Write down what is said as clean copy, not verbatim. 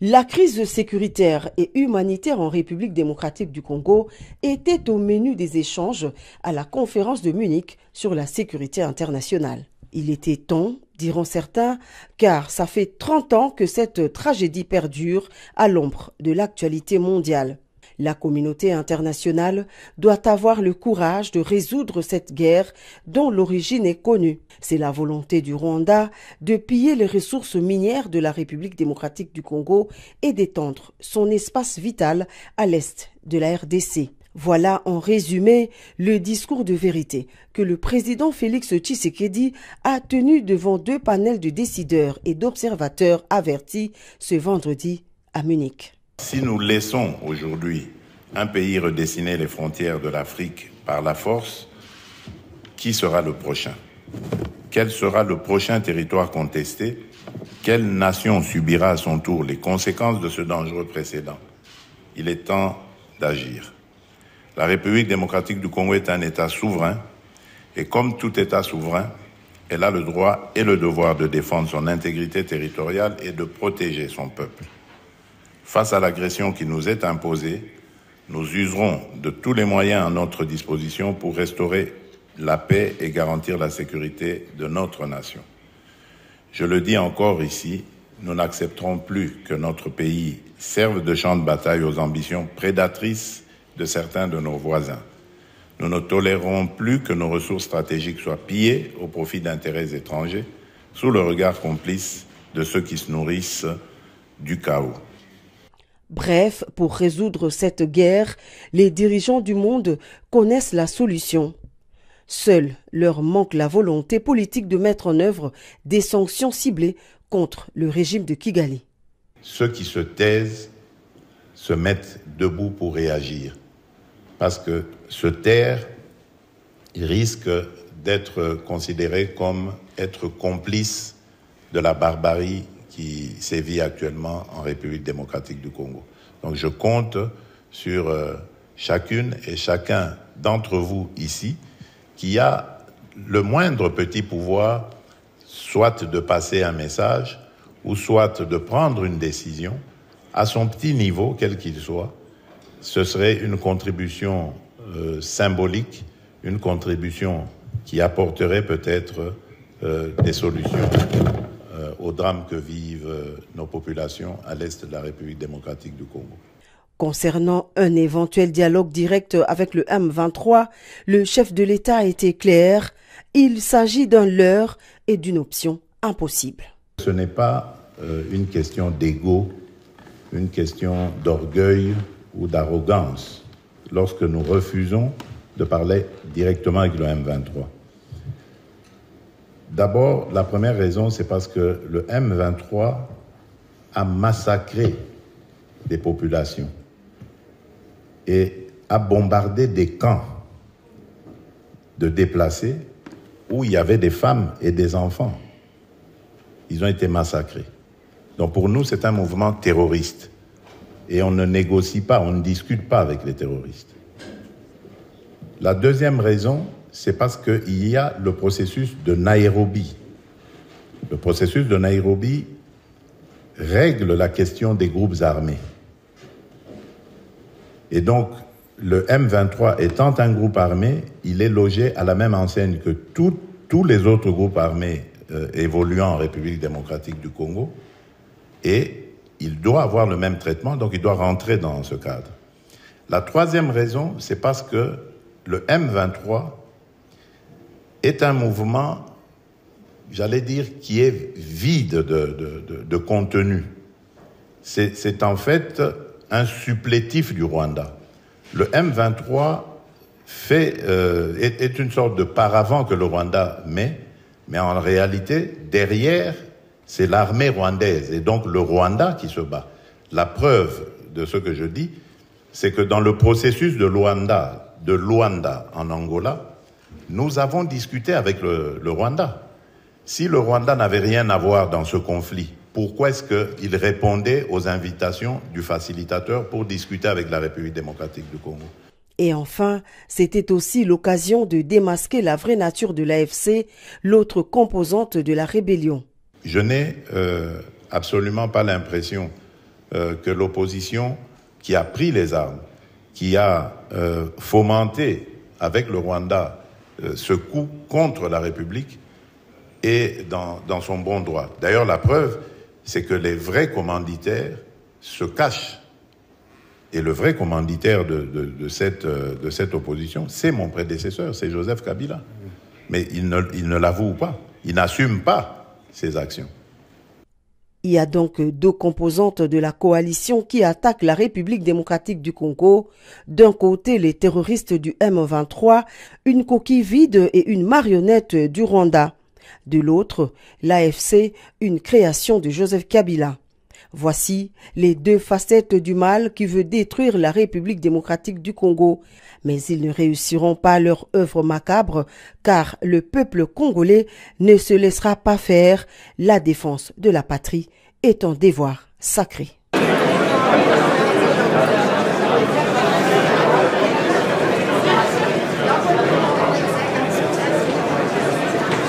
La crise sécuritaire et humanitaire en République démocratique du Congo était au menu des échanges à la conférence de Munich sur la sécurité internationale. Il était temps, diront certains, car ça fait 30 ans que cette tragédie perdure à l'ombre de l'actualité mondiale. La communauté internationale doit avoir le courage de résoudre cette guerre dont l'origine est connue. C'est la volonté du Rwanda de piller les ressources minières de la République démocratique du Congo et d'étendre son espace vital à l'est de la RDC. Voilà en résumé le discours de vérité que le président Félix Tshisekedi a tenu devant 2 panels de décideurs et d'observateurs avertis ce vendredi à Munich. Si nous laissons aujourd'hui un pays redessiner les frontières de l'Afrique par la force, qui sera le prochain? Quel sera le prochain territoire contesté? Quelle nation subira à son tour les conséquences de ce dangereux précédent? Il est temps d'agir. La République démocratique du Congo est un État souverain et comme tout État souverain, elle a le droit et le devoir de défendre son intégrité territoriale et de protéger son peuple. Face à l'agression qui nous est imposée, nous userons de tous les moyens à notre disposition pour restaurer la paix et garantir la sécurité de notre nation. Je le dis encore ici, nous n'accepterons plus que notre pays serve de champ de bataille aux ambitions prédatrices de certains de nos voisins. Nous ne tolérerons plus que nos ressources stratégiques soient pillées au profit d'intérêts étrangers, sous le regard complice de ceux qui se nourrissent du chaos. Bref, pour résoudre cette guerre, les dirigeants du monde connaissent la solution. Seul leur manque la volonté politique de mettre en œuvre des sanctions ciblées contre le régime de Kigali. Ceux qui se taisent se mettent debout pour réagir. Parce que se taire, il risque d'être considéré comme être complice de la barbarie qui sévit actuellement en République démocratique du Congo. Donc je compte sur chacune et chacun d'entre vous ici qui a le moindre petit pouvoir, soit de passer un message ou soit de prendre une décision à son petit niveau, quel qu'il soit. Ce serait une contribution symbolique, une contribution qui apporterait peut-être des solutions au drame que vivent nos populations à l'est de la République démocratique du Congo. Concernant un éventuel dialogue direct avec le M23, le chef de l'État a été clair, il s'agit d'un leurre et d'une option impossible. Ce n'est pas une question d'ego, une question d'orgueil ou d'arrogance lorsque nous refusons de parler directement avec le M23. D'abord, la première raison, c'est parce que le M23 a massacré des populations et a bombardé des camps de déplacés où il y avait des femmes et des enfants. Ils ont été massacrés. Donc pour nous, c'est un mouvement terroriste. Et on ne négocie pas, on ne discute pas avec les terroristes. La deuxième raison, c'est parce qu'il y a le processus de Nairobi. Le processus de Nairobi règle la question des groupes armés. Et donc, le M23 étant un groupe armé, il est logé à la même enseigne que tous les autres groupes armés évoluant en République démocratique du Congo. Et il doit avoir le même traitement, donc il doit rentrer dans ce cadre. La troisième raison, c'est parce que le M23 est un mouvement, j'allais dire, qui est vide de contenu. C'est en fait un supplétif du Rwanda. Le M23 est une sorte de paravent que le Rwanda met, mais en réalité, derrière, c'est l'armée rwandaise et donc le Rwanda qui se bat. La preuve de ce que je dis, c'est que dans le processus de Luanda en Angola, nous avons discuté avec le Rwanda. Si le Rwanda n'avait rien à voir dans ce conflit, pourquoi est-ce qu'il répondait aux invitations du facilitateur pour discuter avec la République démocratique du Congo? Et enfin, c'était aussi l'occasion de démasquer la vraie nature de l'AFC, l'autre composante de la rébellion. Je n'ai absolument pas l'impression que l'opposition qui a pris les armes, qui a fomenté avec le Rwanda ce coup contre la République, est dans son bon droit. D'ailleurs, la preuve, c'est que les vrais commanditaires se cachent. Et le vrai commanditaire de cette opposition, c'est mon prédécesseur, c'est Joseph Kabila. Mais il ne l'avoue pas, il n'assume pas ses actions. Il y a donc deux composantes de la coalition qui attaquent la République démocratique du Congo. D'un côté, les terroristes du M23, une coquille vide et une marionnette du Rwanda. De l'autre, l'AFC, une création de Joseph Kabila. Voici les deux facettes du mal qui veut détruire la République démocratique du Congo. Mais ils ne réussiront pas leur œuvre macabre, car le peuple congolais ne se laissera pas faire. La défense de la patrie est un devoir sacré.